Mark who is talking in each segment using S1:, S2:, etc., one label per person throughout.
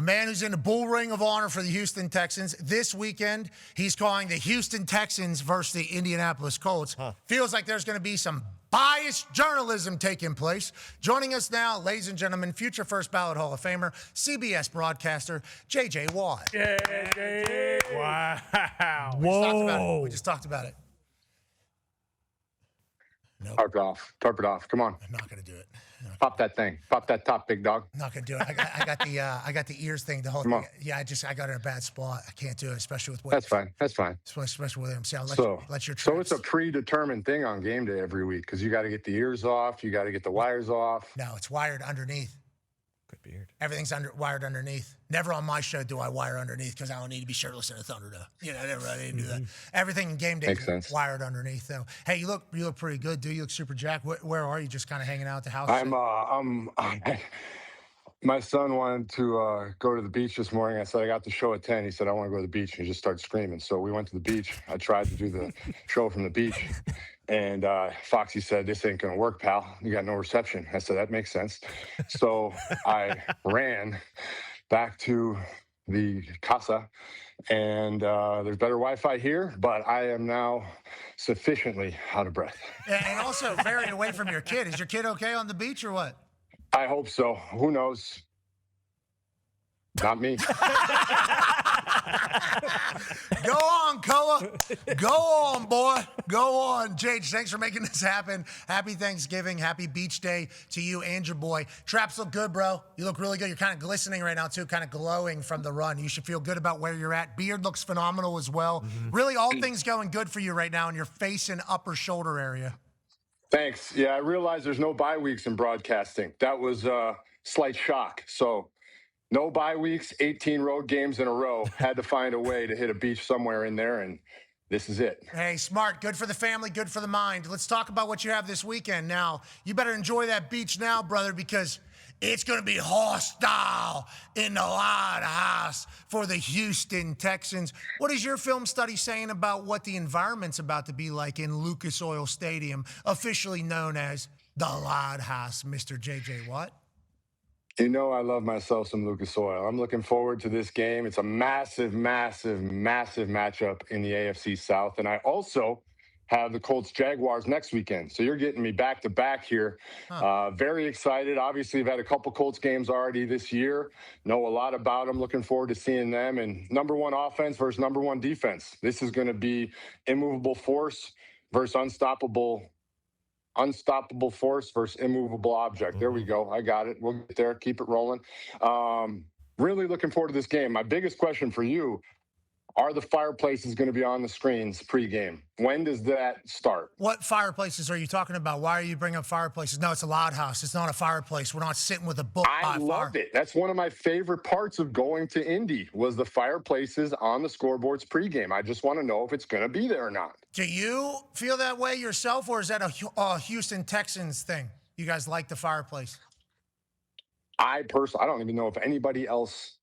S1: A man who's in the bull ring of honor for the Houston Texans. This weekend, he's calling the Houston Texans versus the Indianapolis Colts. Feels like there's going to be some biased journalism taking place. Joining us now, ladies and gentlemen, future first ballot Hall of Famer, CBS broadcaster, J.J. Watt.
S2: Yeah.
S3: Wow.
S1: We just talked about it. Nope.
S2: Tarp it off. Come on.
S1: I'm not going to do it.
S2: Pop that thing. Pop that top, big dog.
S1: I'm not going to do it. I got the ears thing, the whole
S2: Come
S1: thing.
S2: on.
S1: Yeah, I got it in a bad spot. I can't do it, especially with
S2: That's fine.
S1: Especially with him. So
S2: it's a predetermined thing on game day every week because you got to get the ears off. You got to get the wires off.
S1: No, it's wired underneath.
S3: Good beard.
S1: Everything's wired underneath. Never on my show do I wire underneath because I don't need to be shirtless in a Thunderdome. I didn't do that. Everything in game day is wired underneath, though. Hey, you look pretty good, dude. You look super jacked. Where are you? Just kind of hanging out at the house?
S2: My son wanted to go to the beach this morning. I said, I got the show at 10. He said, I want to go to the beach. And he just started screaming. So we went to the beach. I tried to do the show from the beach. And Foxy said, this ain't going to work, pal. You got no reception. I said, that makes sense. So I ran back to the casa. And there's better Wi-Fi here, but I am now sufficiently out of breath.
S1: And also very away from your kid. Is your kid okay on the beach or what?
S2: I hope so. Who knows? Not me.
S1: Go on, Koa. Go on, boy. Go on. Jage, thanks for making this happen. Happy Thanksgiving. Happy beach day to you and your boy. Traps look good, bro. You look really good. You're kind of glistening right now, too, kind of glowing from the run. You should feel good about where you're at. Beard looks phenomenal as well. Really, all things going good for you right now in your face and upper shoulder area.
S2: Thanks. Yeah, I realize there's no bye weeks in broadcasting. That was a slight shock. So no bye weeks, 18 road games in a row. Had to find a way to hit a beach somewhere in there, and this is it.
S1: Hey, smart. Good for the family, good for the mind. Let's talk about what you have this weekend now. You better enjoy that beach now, brother, because it's going to be hostile in the lighthouse for the Houston Texans. What is your film study saying about what the environment's about to be like in Lucas Oil Stadium, officially known as the Lighthouse, Mr. J.J. Watt?
S2: You know I love myself some Lucas Oil. I'm looking forward to this game. It's a massive, massive, massive matchup in the AFC South. And I also have the Colts-Jaguars next weekend. So you're getting me back-to-back here. Very excited. Obviously, I've had a couple Colts games already this year. Know a lot about them. Looking forward to seeing them. And number one offense versus number one defense. This is going to be immovable force versus unstoppable force versus immovable object. There we go. I got it. We'll get there. Keep it rolling. Really looking forward to this game. My biggest question for you, are the fireplaces going to be on the screens pregame? When does that start?
S1: What fireplaces are you talking about? Why are you bringing up fireplaces? No, it's a loud house. It's not a fireplace. We're not sitting with a book.
S2: I loved it. That's one of my favorite parts of going to Indy was the fireplaces on the scoreboards pregame. I just want to know if it's going to be there or not.
S1: Do you feel that way yourself, or is that a Houston Texans thing? You guys like the fireplace?
S2: I don't even know if anybody else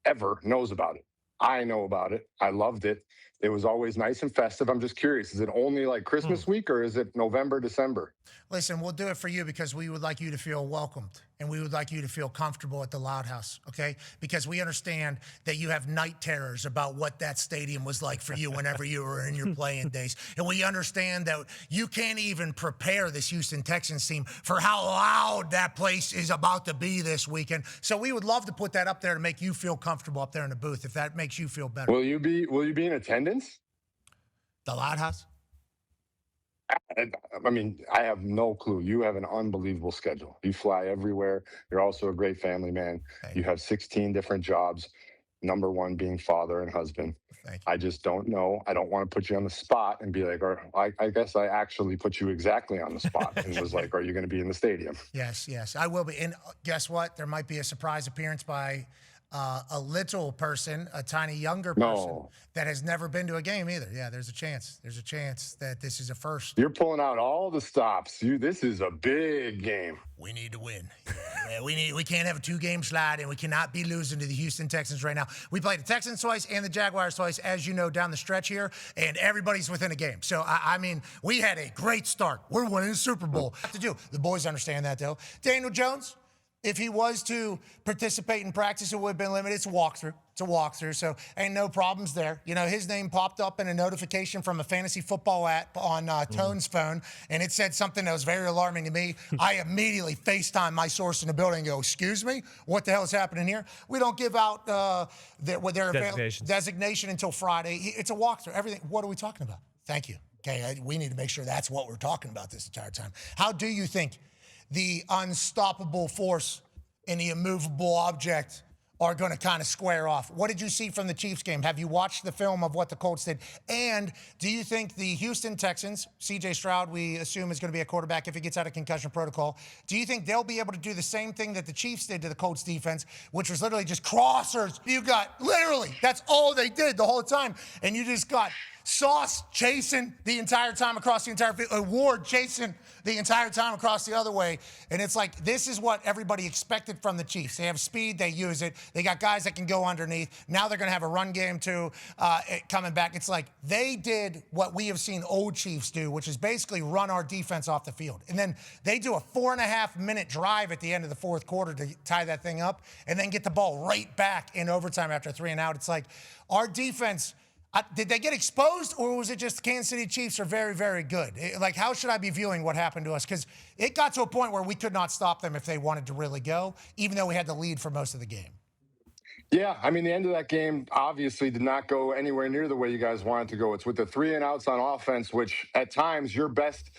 S2: ever knows about it. I know about it. I loved it. It was always nice and festive. I'm just curious, is it only like Christmas week or is it November, December?
S1: Listen, we'll do it for you because we would like you to feel welcomed and we would like you to feel comfortable at the Loud House, okay? Because we understand that you have night terrors about what that stadium was like for you whenever you were in your playing days. And we understand that you can't even prepare this Houston Texans team for how loud that place is about to be this weekend. So we would love to put that up there to make you feel comfortable up there in the booth if that makes you feel better.
S2: Will you be in attendance?
S1: The Loud House?
S2: I mean, I have no clue. You have an unbelievable schedule. You fly everywhere. You're also a great family man. You have 16 different jobs, number one being father and husband. I just don't know. I don't want to put you on the spot and be like, or I guess I actually put you exactly on the spot and was like, are you going to be in the stadium?
S1: Yes, I will be. And guess what? There might be a surprise appearance by a little person, a tiny younger person that has never been to a game either. Yeah, there's a chance. There's a chance that this is a first.
S2: You're pulling out all the stops. This is a big game.
S1: We need to win. Yeah, we can't have a two-game slide, and we cannot be losing to the Houston Texans right now. We played the Texans twice and the Jaguars twice, as you know, down the stretch here, and everybody's within a game. So, I mean, we had a great start. We're winning the Super Bowl. Have to do. The boys understand that, though. Daniel Jones If he was to participate in practice, it would have been limited. It's a walkthrough. So ain't no problems there. You know, his name popped up in a notification from a fantasy football app on Tone's phone, and it said something that was very alarming to me. I immediately FaceTime my source in the building and go, excuse me? What the hell is happening here? We don't give out their designation until Friday. It's a walkthrough. Everything. What are we talking about? Thank you. Okay, we need to make sure that's what we're talking about this entire time. How do you think the unstoppable force and the immovable object are going to kind of square off? What did you see from the Chiefs game? Have you watched the film of what the Colts did? And do you think the Houston Texans, C.J. Stroud, we assume is going to be a quarterback if he gets out of concussion protocol, do you think they'll be able to do the same thing that the Chiefs did to the Colts defense, which was literally just crossers? You got, literally, that's all they did the whole time. And you just got Sauce chasing the entire time across the entire field, Ward chasing the entire time across the other way. And it's like, this is what everybody expected from the Chiefs. They have speed, they use it. They got guys that can go underneath. Now they're going to have a run game too coming back. It's like they did what we have seen old Chiefs do, which is basically run our defense off the field. And then they do a 4.5-minute drive at the end of the fourth quarter to tie that thing up and then get the ball right back in overtime after 3 and out. It's like our defense... did they get exposed, or was it just the Kansas City Chiefs are very, very good? Like, how should I be viewing what happened to us? Because it got to a point where we could not stop them if they wanted to really go, even though we had the lead for most of the game.
S2: Yeah, I mean, the end of that game obviously did not go anywhere near the way you guys wanted to go. It's with the 3 and outs on offense, which at times your best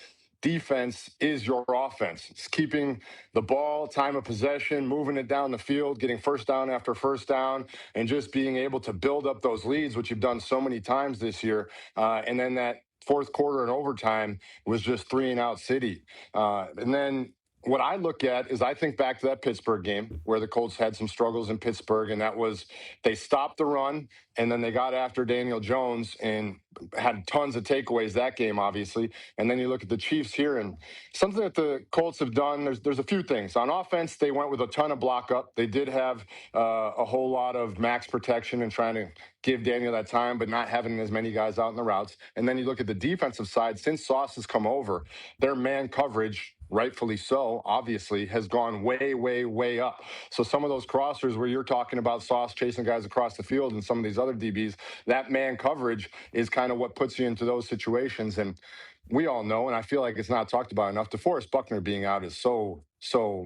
S2: defense is your offense. It's keeping the ball, time of possession, moving it down the field, getting first down after first down, and just being able to build up those leads, which you've done so many times this year. And then that fourth quarter and overtime was just 3 and out city. And then what I look at is I think back to that Pittsburgh game where the Colts had some struggles in Pittsburgh, and that was they stopped the run, and then they got after Daniel Jones and had tons of takeaways that game, obviously. And then you look at the Chiefs here, and something that the Colts have done, there's a few things. On offense, they went with a ton of block up. They did have a whole lot of max protection and trying to give Daniel that time, but not having as many guys out in the routes. And then you look at the defensive side, since Sauce has come over, their man coverage, rightfully so, obviously, has gone way, way, way up. So some of those crossers where you're talking about Sauce chasing guys across the field and some of these other DBs, that man coverage is kind of what puts you into those situations. And we all know, and I feel like it's not talked about enough, DeForest Buckner being out is so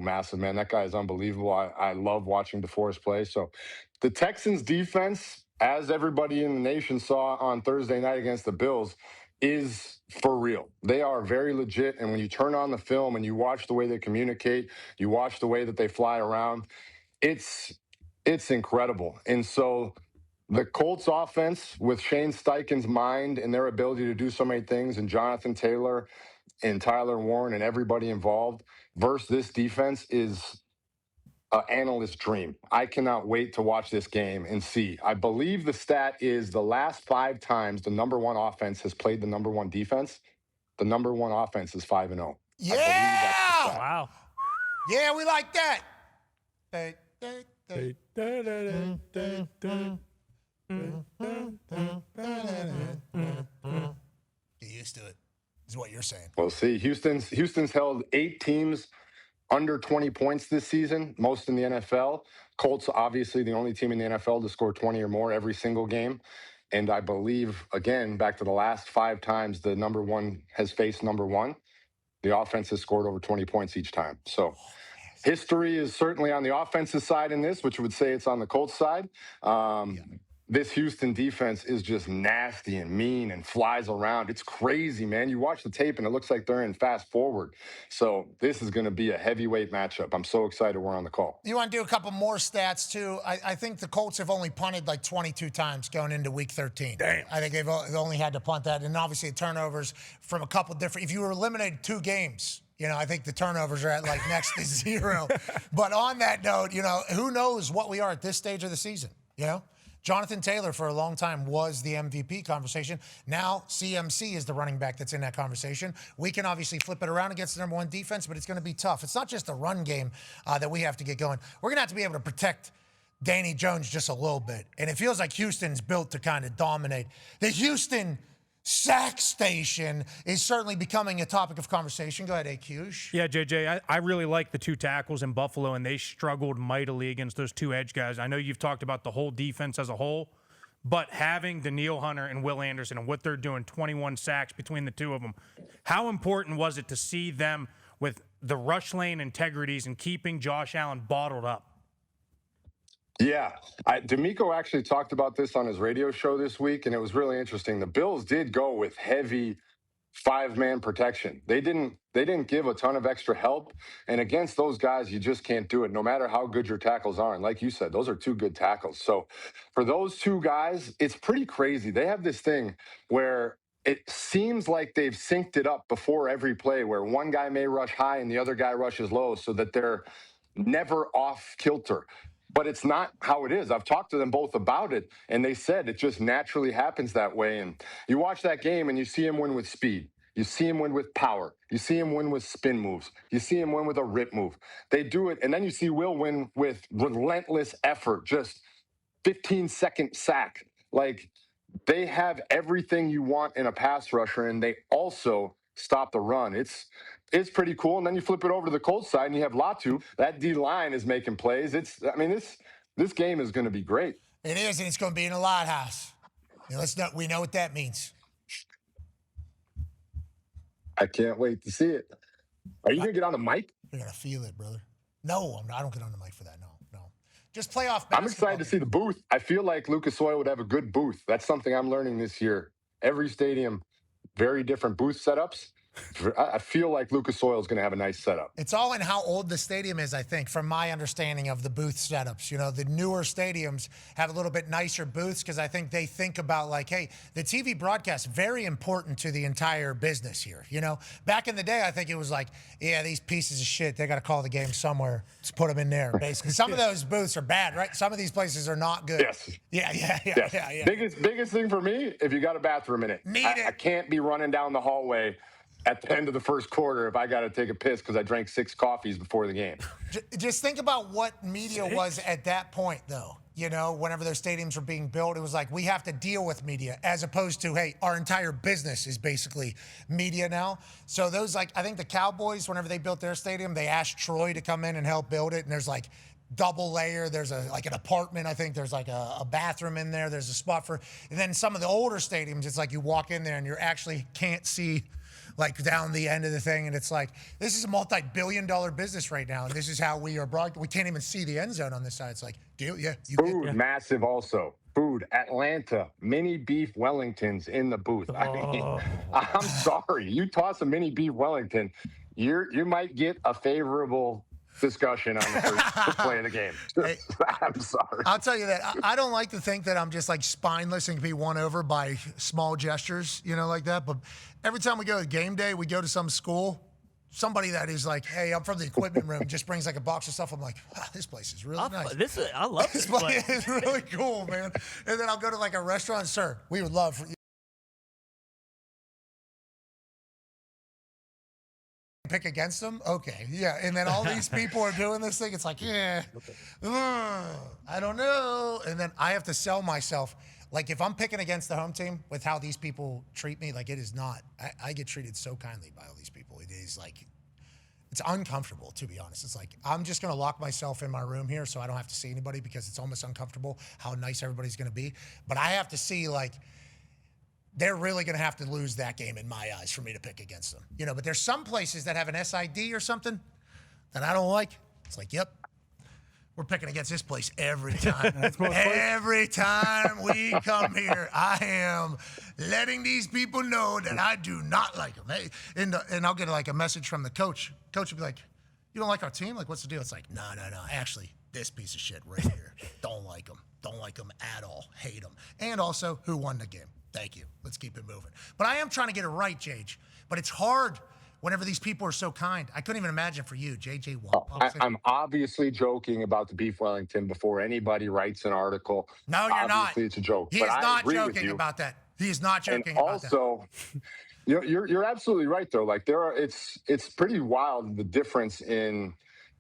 S2: massive, man. That guy is unbelievable. I love watching DeForest play. So the Texans defense, as everybody in the nation saw on Thursday night against the Bills, is for real. They are very legit. And when you turn on the film and you watch the way they communicate, you watch the way that they fly around, it's incredible. And so the Colts offense, with Shane Steichen's mind and their ability to do so many things, and Jonathan Taylor and Tyler Warren and everybody involved, versus this defense is an analyst's dream. I cannot wait to watch this game and see. I believe the stat is the last 5 times the number one offense has played the number one defense, the number one offense is 5-0.
S1: Yeah!
S3: Wow.
S1: Yeah, we like that. Get used to it, is what you're saying.
S2: We'll see. Houston's held 8 teams under 20 points this season, most in the NFL. Colts, obviously, the only team in the NFL to score 20 or more every single game. And I believe, again, back to the last 5 times the number one has faced number one, the offense has scored over 20 points each time. So history is certainly on the offensive side in this, which would say it's on the Colts side. This Houston defense is just nasty and mean and flies around. It's crazy, man. You watch the tape and it looks like they're in fast forward. So this is going to be a heavyweight matchup. I'm so excited we're on the call.
S1: You want to do a couple more stats, too? I think the Colts have only punted like 22 times going into Week 13.
S3: Damn.
S1: I think they've only had to punt that. And obviously turnovers from a couple different – if you were eliminated 2 games – you know, I think the turnovers are at like next to 0. But on that note, you know, who knows what we are at this stage of the season, you know? Jonathan Taylor for a long time was the MVP conversation. Now CMC is the running back that's in that conversation. We can obviously flip it around against the number one defense, but it's going to be tough. It's not just the run game that we have to get going. We're going to have to be able to protect Danny Jones just a little bit. And it feels like Houston's built to kind of dominate. The Houston sack station is certainly becoming a topic of conversation. Go ahead, AQ.
S3: Yeah, JJ, I really like the two tackles in Buffalo, and they struggled mightily against those two edge guys. I know you've talked about the whole defense as a whole, but having Danielle Hunter and Will Anderson and what they're doing, 21 sacks between the two of them, how important was it to see them with the rush lane integrities and keeping Josh Allen bottled up?
S2: Yeah, D'Amico actually talked about this on his radio show this week, and it was really interesting. The Bills did go with heavy five-man protection. They didn't give a ton of extra help, and against those guys, you just can't do it, no matter how good your tackles are. And like you said, those are two good tackles. So for those two guys, it's pretty crazy. They have this thing where it seems like they've synced it up before every play, where one guy may rush high and the other guy rushes low, so that they're never off kilter. But it's not how it is. I've talked to them both about it, and they said it just naturally happens that way. And you watch that game, and you see him win with speed. You see him win with power. You see him win with spin moves. You see him win with a rip move. They do it, and then you see Will win with relentless effort, just 15-second sack. Like, they have everything you want in a pass rusher, and they also stop the run. It's pretty cool. And then you flip it over to the Colts side, and you have Latu. That D line is making plays. This game is going to be great.
S1: It is, and it's going to be in a lot house. We know what that means.
S2: I can't wait to see it. Are you going to get on the mic?
S1: You're going to feel it, brother. No, I'm not. I don't get on the mic for that. No. Just playoff basketball.
S2: I'm excited to see the booth. I feel like Lucas Oil would have a good booth. That's something I'm learning this year. Every stadium, very different booth setups. I feel like Lucas Oil is going to have a nice setup.
S1: It's all in how old the stadium is, I think, from my understanding of the booth setups. The newer stadiums have a little bit nicer booths because I think they think about like, hey, the TV broadcast, very important to the entire business here. Back in the day, I think it was like, yeah, these pieces of shit, they got to call the game somewhere to put them in there, basically. Some of those booths are bad, right? Some of these places are not good.
S2: Yes.
S1: Yeah.
S2: Biggest thing for me, if you got a bathroom in it. I can't be running down the hallway at the end of the first quarter if I got to take a piss because I drank 6 coffees before the game.
S1: Just think about what media was at that point, though. Whenever those stadiums were being built, it was like, we have to deal with media, as opposed to, hey, our entire business is basically media now. So those, I think the Cowboys, whenever they built their stadium, they asked Troy to come in and help build it. And there's double layer. There's an apartment. I think there's a bathroom in there. There's a spot for, and then some of the older stadiums, it's like you walk in there and you actually can't see down the end of the thing, and it's like, this is a multi-billion-dollar business right now, and this is how we are broad. We can't even see the end zone on this side. It's like,
S2: food, massive also. Food, Atlanta, mini beef Wellingtons in the booth. I'm sorry, you toss a mini beef Wellington, you might get a favorable discussion on the first play of the game.
S1: Hey,
S2: I'm sorry.
S1: I'll tell you that I don't like to think that I'm just spineless and can be won over by small gestures, like that. But every time we go to game day, we go to some school, somebody that is like, hey, I'm from the equipment room, just brings a box of stuff. I'm like, wow, this place is really nice.
S4: I love this place.
S1: It's really cool, man. And then I'll go to a restaurant, sir, we would love for you. Pick against them? Okay, yeah. And then all these people are doing this thing. It's like, I don't know. And then I have to sell myself. If I'm picking against the home team with how these people treat me, it is not. I get treated so kindly by all these people. It is it's uncomfortable, to be honest. It's I'm just going to lock myself in my room here so I don't have to see anybody because it's almost uncomfortable how nice everybody's going to be. But I have to see, they're really going to have to lose that game in my eyes for me to pick against them. But there's some places that have an SID or something that I don't like. It's yep, we're picking against this place every time. Every time we come here, I am letting these people know that I do not like them. Hey, and I'll get a message from the coach. Coach will be like, you don't like our team? What's the deal? It's no. Actually, this piece of shit right here. Don't like them. Don't like them at all. Hate them. And also, who won the game? Thank you. Let's keep it moving. But I am trying to get it right, Jage. But it's hard whenever these people are so kind. I couldn't even imagine for you, JJ Watt.
S2: I'm obviously joking about the beef Wellington before anybody writes an article.
S1: No, you're not.
S2: Obviously, it's a joke.
S1: He is not joking about that. He is not joking about that.
S2: And also, you're absolutely right though. It's pretty wild the difference in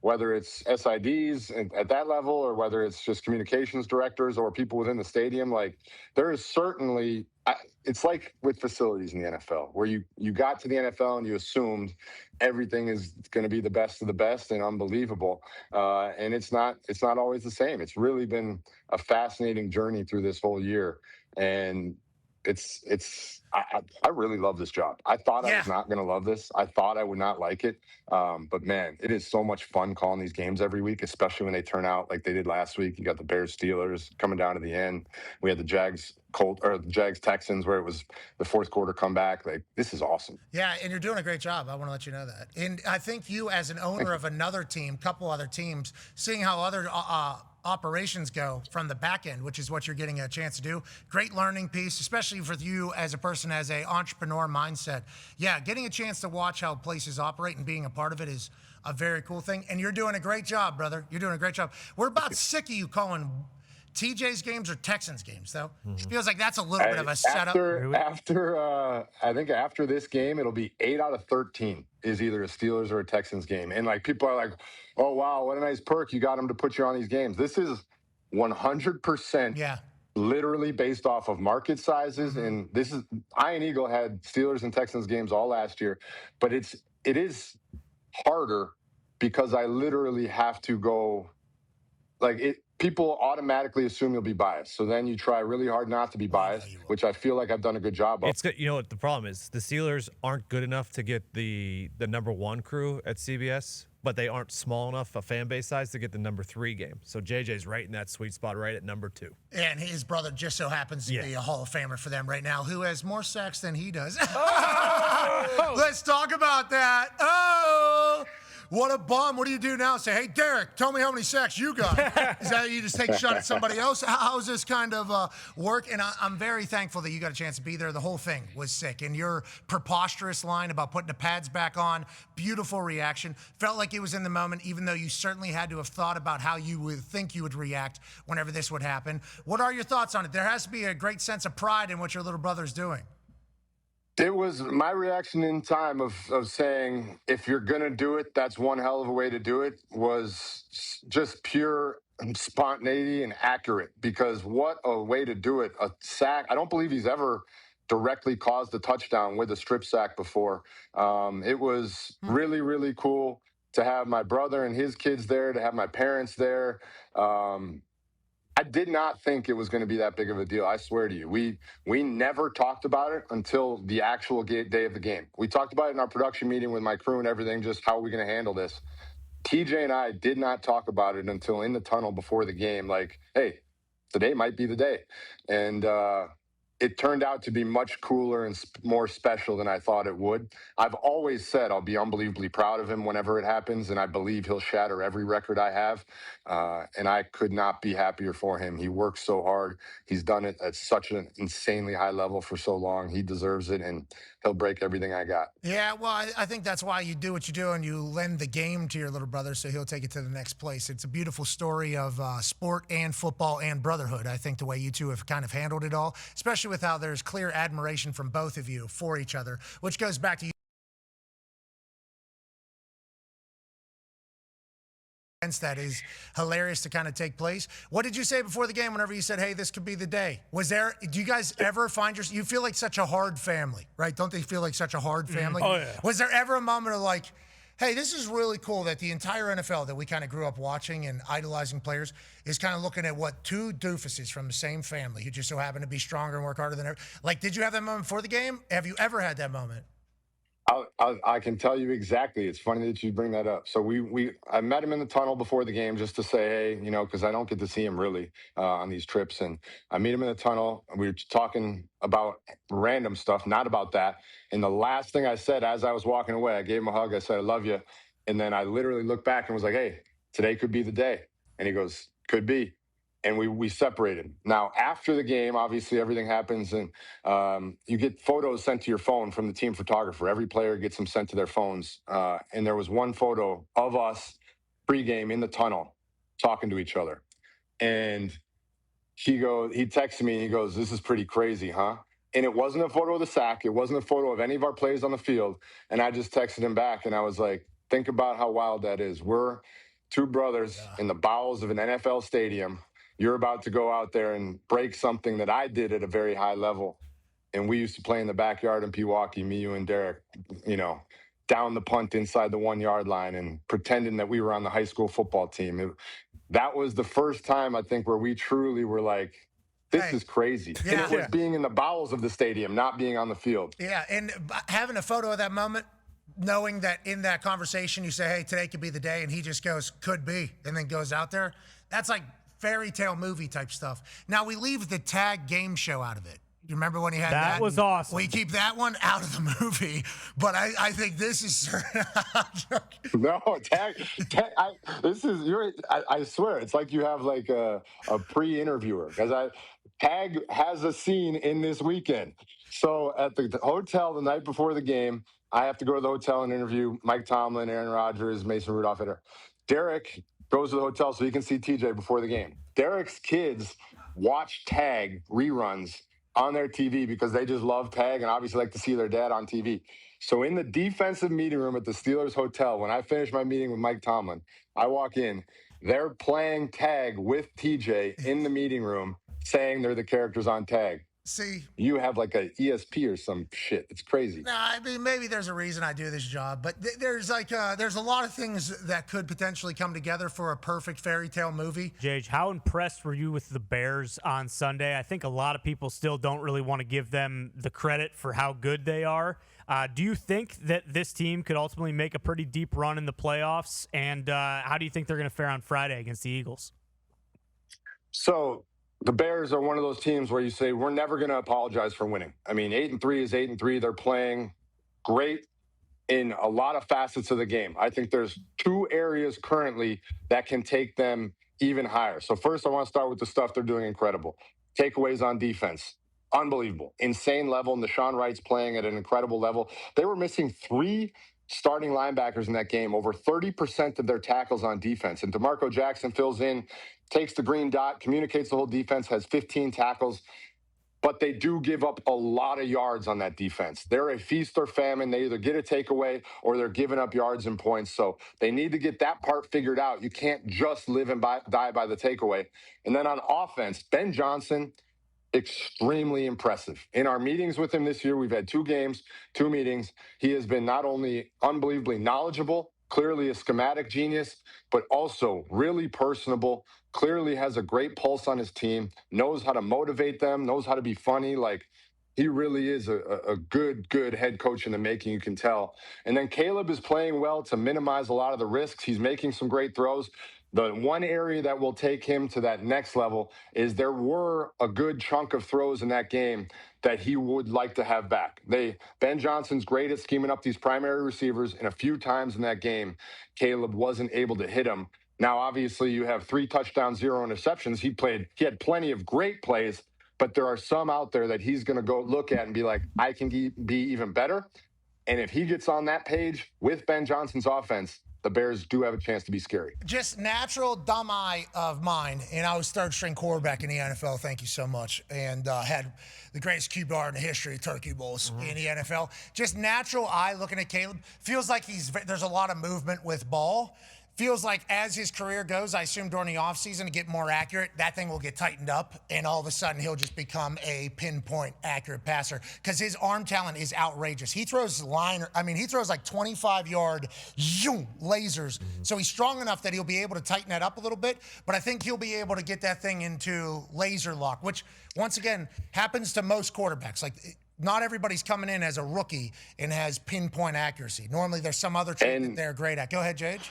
S2: whether it's SIDs at that level or whether it's just communications directors or people within the stadium. Like, there is certainly, it's like with facilities in the NFL, where you got to the NFL and you assumed everything is going to be the best of the best and unbelievable, and it's not always the same. It's really been a fascinating journey through this whole year, and I really love this job. I thought I was not going to love this. I thought I would not like it. But man, it is so much fun calling these games every week, especially when they turn out like they did last week. You got the Bears Steelers coming down to the end. We had the Jags Texans, where it was the fourth quarter comeback. Like, this is awesome.
S1: Yeah, and you're doing a great job. I want to let you know that. And I think you, as an owner of another team, couple other teams, seeing how other operations go from the back end, which is what you're getting a chance to do. Great learning piece, especially for you as a person, as a entrepreneur mindset. Yeah, getting a chance to watch how places operate and being a part of it is a very cool thing. And you're doing a great job, brother. You're doing a great job. We're about sick of you calling TJ's games or Texans games, though. It feels like that's a little bit of a setup.
S2: I think after this game, it'll be 8 out of 13 is either a Steelers or a Texans game. And like, people are like, oh, wow, what a nice perk. You got them to put you on these games. This is 100% literally based off of market sizes. And this is, Ian Eagle had Steelers and Texans games all last year, but it is harder because I literally have to go people automatically assume you'll be biased. So then you try really hard not to be biased, which I feel like I've done a good job of.
S4: It's good. You know what the problem is? The Steelers aren't good enough to get the number 1 crew at CBS, but they aren't small enough a fan base size to get the number 3 game. So JJ's right in that sweet spot, right at number 2.
S1: And his brother just so happens to be a Hall of Famer for them right now, who has more sacks than he does. Let's talk about that. Oh! What a bum. What do you do now? Say, hey, Derek, tell me how many sacks you got. Is that you just take a shot at somebody else? How's this kind of work? And I'm very thankful that you got a chance to be there. The whole thing was sick. And your preposterous line about putting the pads back on, beautiful reaction. Felt like it was in the moment, even though you certainly had to have thought about how you would think you would react whenever this would happen. What are your thoughts on it? There has to be a great sense of pride in what your little brother's doing.
S2: It was my reaction in time of saying, if you're going to do it, that's one hell of a way to do it, was just pure spontaneity and accurate, because what a way to do it. A sack. I don't believe he's ever directly caused a touchdown with a strip sack before. It was really, really cool to have my brother and his kids there, to have my parents there. I did not think it was going to be that big of a deal. I swear to you, we never talked about it until the actual day of the game. We talked about it in our production meeting with my crew and everything, just how are we going to handle this. TJ and I did not talk about it until in the tunnel before the game. Like, hey, today might be the day. And it turned out to be much cooler and more special than I thought it would. I've always said I'll be unbelievably proud of him whenever it happens, and I believe he'll shatter every record I have. And I could not be happier for him. He works so hard. He's done it at such an insanely high level for so long. He deserves it, and he'll break everything I got.
S1: Yeah, well, I think that's why you do what you do, and you lend the game to your little brother so he'll take it to the next place. It's a beautiful story of sport and football and brotherhood. I think the way you two have kind of handled it all, especially with how there's clear admiration from both of you for each other, which goes back to you. That is hilarious to kind of take place. What did you say before the game whenever you said, hey, this could be the day? Do you guys ever find you feel like such a hard family, right? Don't they feel like such a hard family?
S3: Oh, yeah.
S1: Was there ever a moment of like, hey, this is really cool that the entire NFL that we kind of grew up watching and idolizing players is kind of looking at what two doofuses from the same family who just so happen to be stronger and work harder than ever. Like, did you have that moment before the game? Have you ever had that moment?
S2: I can tell you exactly. It's funny that you bring that up. So I met him in the tunnel before the game just to say, hey, because I don't get to see him really on these trips. And I meet him in the tunnel, and we were talking about random stuff, not about that. And the last thing I said as I was walking away, I gave him a hug. I said, I love you. And then I literally looked back and was like, hey, today could be the day. And he goes, could be. And we separated. Now, after the game, obviously everything happens, and you get photos sent to your phone from the team photographer. Every player gets them sent to their phones. And there was one photo of us pregame in the tunnel talking to each other. And he texted me and he goes, this is pretty crazy, huh? And it wasn't a photo of the sack. It wasn't a photo of any of our players on the field. And I just texted him back, and I was like, think about how wild that is. We're two brothers in the bowels of an NFL stadium. You're about to go out there and break something that I did at a very high level. And we used to play in the backyard in Pewaukee, me, you, and Derek, down the punt inside the 1 yard line and pretending that we were on the high school football team. That was the first time, I think, where we truly were like, this is crazy.
S1: Yeah.
S2: And it was being in the bowels of the stadium, not being on the field.
S1: Yeah, and having a photo of that moment, knowing that in that conversation you say, hey, today could be the day, and he just goes, could be, and then goes out there, that's like fairy tale movie type stuff. Now, we leave the tag game show out of it. You remember when he had that?
S5: That was awesome.
S1: We keep that one out of the movie, but I think this is
S2: No, tag I swear, it's like you have like a pre-interviewer, because Tag has a scene in this weekend. So at the hotel the night before the game, I have to go to the hotel and interview Mike Tomlin, Aaron Rodgers, Mason Rudolph. Derek goes to the hotel so he can see TJ before the game. Derek's kids watch Tag reruns on their TV because they just love Tag and obviously like to see their dad on TV. So in the defensive meeting room at the Steelers hotel, when I finish my meeting with Mike Tomlin, I walk in, they're playing Tag with TJ in the meeting room, saying they're the characters on Tag.
S1: See,
S2: you have like a ESP or some shit. It's crazy.
S1: Nah, I mean, maybe there's a reason I do this job, but there's a lot of things that could potentially come together for a perfect fairy tale movie.
S5: Jage, how impressed were you with the Bears on Sunday? I think a lot of people still don't really want to give them the credit for how good they are. Do you think that this team could ultimately make a pretty deep run in the playoffs? And how do you think they're going to fare on Friday against the Eagles?
S2: So the Bears are one of those teams where you say, we're never going to apologize for winning. I mean, 8-3 is 8-3. They're playing great in a lot of facets of the game. I think there's two areas currently that can take them even higher. So first, I want to start with the stuff they're doing incredible. Takeaways on defense. Unbelievable. Insane level. Nashawn Wright's playing at an incredible level. They were missing 3 starting linebackers in that game, over 30% of their tackles on defense. And DeMarco Jackson fills in, takes the green dot, communicates the whole defense, has 15 tackles. But they do give up a lot of yards on that defense. They're a feast or famine. They either get a takeaway or they're giving up yards and points. So they need to get that part figured out. You can't just live and die by the takeaway. And then on offense, Ben Johnson, extremely impressive. In our meetings with him this year, we've had 2 games, 2 meetings. He has been not only unbelievably knowledgeable, clearly a schematic genius, but also really personable, clearly has a great pulse on his team, knows how to motivate them, knows how to be funny. Like, he really is a good head coach in the making, you can tell. And then Caleb is playing well to minimize a lot of the risks. He's making some great throws. The one area that will take him to that next level is there were a good chunk of throws in that game that he would like to have back. Ben Johnson's great at scheming up these primary receivers, and a few times in that game, Caleb wasn't able to hit him. Now, obviously, you have 3 touchdowns, 0 interceptions. He had plenty of great plays, but there are some out there that he's going to go look at and be like, I can be even better. And if he gets on that page with Ben Johnson's offense, the Bears do have a chance to be scary.
S1: Just natural dumb eye of mine, and I was third-string quarterback in the NFL, thank you so much, and had the greatest QBR in the history of Turkey Bowls in the NFL. Just natural eye looking at Caleb, feels like there's a lot of movement with ball. Feels like as his career goes, I assume during the offseason to get more accurate, that thing will get tightened up, and all of a sudden he'll just become a pinpoint accurate passer because his arm talent is outrageous. He throws like 25-yard lasers. So he's strong enough that he'll be able to tighten that up a little bit, but I think he'll be able to get that thing into laser lock, which, once again, happens to most quarterbacks. Like, not everybody's coming in as a rookie and has pinpoint accuracy. Normally there's some other trait that they're great at. Go ahead, Jage.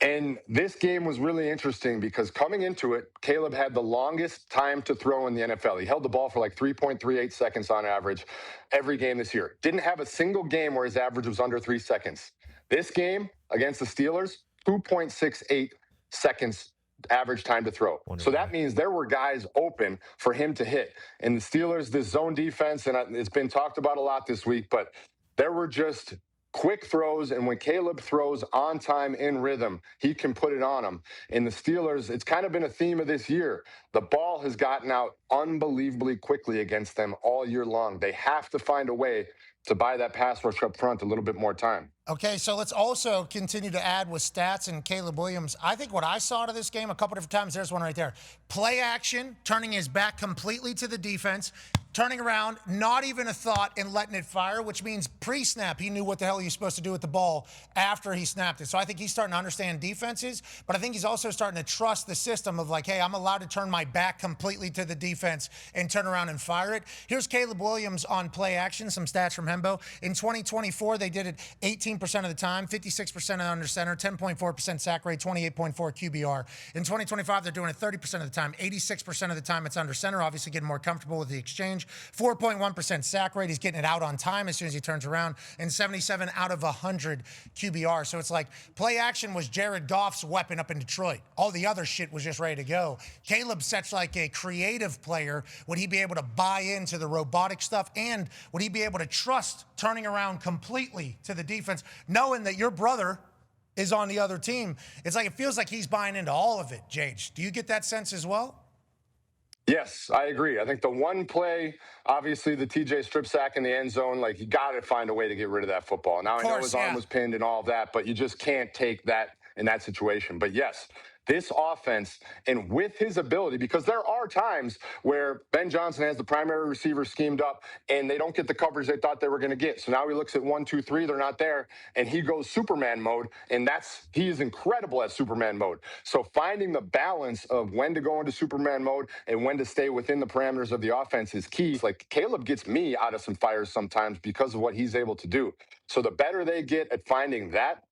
S2: And this game was really interesting because coming into it, Caleb had the longest time to throw in the NFL. He held the ball for like 3.38 seconds on average every game this year. Didn't have a single game where his average was under 3 seconds. This game against the Steelers, 2.68 seconds average time to throw. Wonderful. So that means there were guys open for him to hit. And the Steelers, this zone defense, and it's been talked about a lot this week, but there were just quick throws, and when Caleb throws on time in rhythm, he can put it on them. In the Steelers, it's kind of been a theme of this year. The ball has gotten out unbelievably quickly against them all year long. They have to find a way to buy that pass rush up front a little bit more time.
S1: Okay, so let's also continue to add with stats and Caleb Williams. I think what I saw out of this game a couple different times, there's one right there. Play action, turning his back completely to the defense, turning around, not even a thought and letting it fire, which means pre-snap, he knew what the hell he was supposed to do with the ball after he snapped it. So I think he's starting to understand defenses, but I think he's also starting to trust the system of like, hey, I'm allowed to turn my back completely to the defense and turn around and fire it. Here's Caleb Williams on play action, some stats from Hembo. In 2024, they did it 18% of the time, 56% under center, 10.4% sack rate, 28.4 QBR. In 2025, they're doing it 30% of the time, 86% of the time it's under center, obviously getting more comfortable with the exchange. 4.1% sack rate, he's getting it out on time as soon as he turns around, and 77 out of 100 QBR. So it's like play action was Jared Goff's weapon up in Detroit. All the other shit was just ready to go. Caleb's such like a creative player. Would he be able to buy into the robotic stuff, and would he be able to trust turning around completely to the defense, knowing that your brother is on the other team? It's like it feels like he's buying into all of it, Jage. Do you get that sense as well?
S2: Yes, I agree. I think the one play, obviously the TJ strip sack in the end zone, like you got to find a way to get rid of that football. Now, I know his arm was pinned and all of that, but you just can't take that in that situation. But yes, this offense, and with his ability, because there are times where Ben Johnson has the primary receiver schemed up and they don't get the coverage they thought they were going to get. So now he looks at 1, 2, 3, they're not there, and he goes Superman mode, and he is incredible at Superman mode. So finding the balance of when to go into Superman mode and when to stay within the parameters of the offense is key. Like Caleb gets me out of some fires sometimes because of what he's able to do. So the better they get at finding that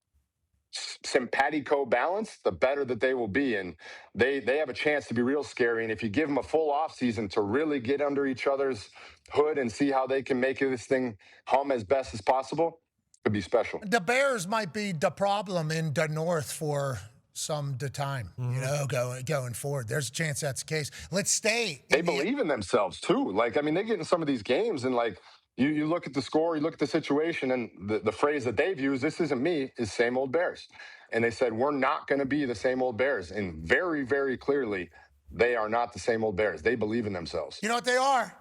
S2: simpatico balance, the better that they will be. And they have a chance to be real scary. And if you give them a full offseason to really get under each other's hood and see how they can make this thing hum as best as possible, it could be special.
S1: The Bears might be the problem in the North for some the time, you know, going forward. There's a chance that's the case. Let's stay.
S2: They believe in themselves too. Like, I mean, they get in some of these games and like, You look at the score, you look at the situation, and the phrase that they've used, this isn't me, is same old Bears. And they said, we're not going to be the same old Bears. And very, very clearly, they are not the same old Bears. They believe in themselves.
S1: You know what they are?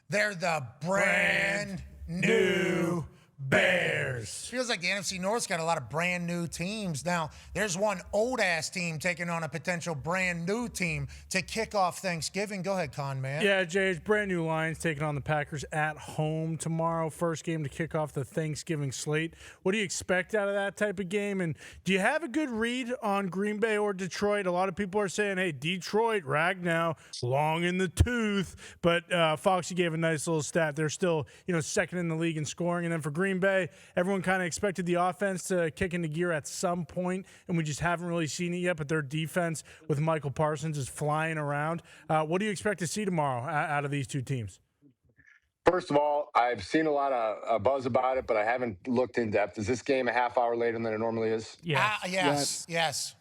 S1: They're the brand new Bears. Feels like the NFC North's got a lot of brand new teams. Now, there's one old-ass team taking on a potential brand new team to kick off Thanksgiving. Go ahead, Con Man.
S6: Yeah, Jay, it's brand new Lions taking on the Packers at home tomorrow. First game to kick off the Thanksgiving slate. What do you expect out of that type of game? And do you have a good read on Green Bay or Detroit? A lot of people are saying, hey, Detroit, Ragnow, long in the tooth. But Foxy gave a nice little stat. They're still, second in the league in scoring. And then for Green Bay, everyone kind of expected the offense to kick into gear at some point, and we just haven't really seen it yet. But their defense with Michael Parsons is flying around. What do you expect to see tomorrow out of these two teams?
S2: First of all, I've seen a lot of buzz about it, but I haven't looked in depth. Is this game a half hour later than it normally is?
S1: Yes.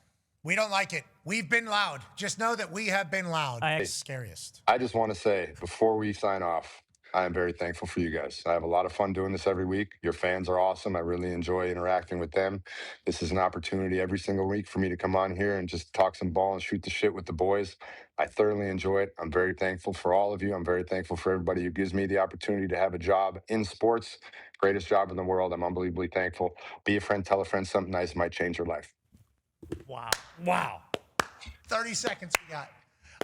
S1: We don't like it. We've been loud. Just know that we have been loud. It's scariest.
S2: I just want to say, before we sign off, I am very thankful for you guys. I have a lot of fun doing this every week. Your fans are awesome. I really enjoy interacting with them. This is an opportunity every single week for me to come on here and just talk some ball and shoot the shit with the boys. I thoroughly enjoy it. I'm very thankful for all of you. I'm very thankful for everybody who gives me the opportunity to have a job in sports. Greatest job in the world. I'm unbelievably thankful. Be a friend, tell a friend something nice might change your life.
S1: Wow. 30 seconds we got.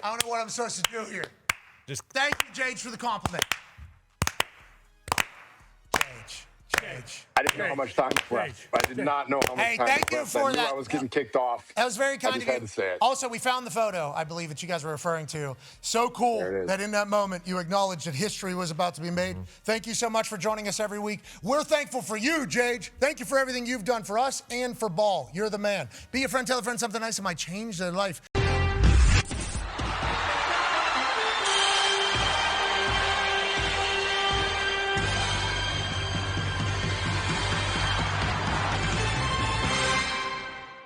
S1: I don't know what I'm supposed to do here. Thank you, Jage, for the compliment. Jage.
S2: I didn't know how much time was left. I did not know how much time
S1: thank you
S2: was left.
S1: for
S2: I knew
S1: that.
S2: I was getting kicked off.
S1: That was very kind
S2: I
S1: of
S2: just
S1: you.
S2: had to say it.
S1: Also, we found the photo, I believe, that you guys were referring to. So cool that in that moment you acknowledged that history was about to be made. Thank you so much for joining us every week. We're thankful for you, Jage. Thank you for everything you've done for us and for ball. You're the man. Be a friend, tell a friend something nice that might change their life.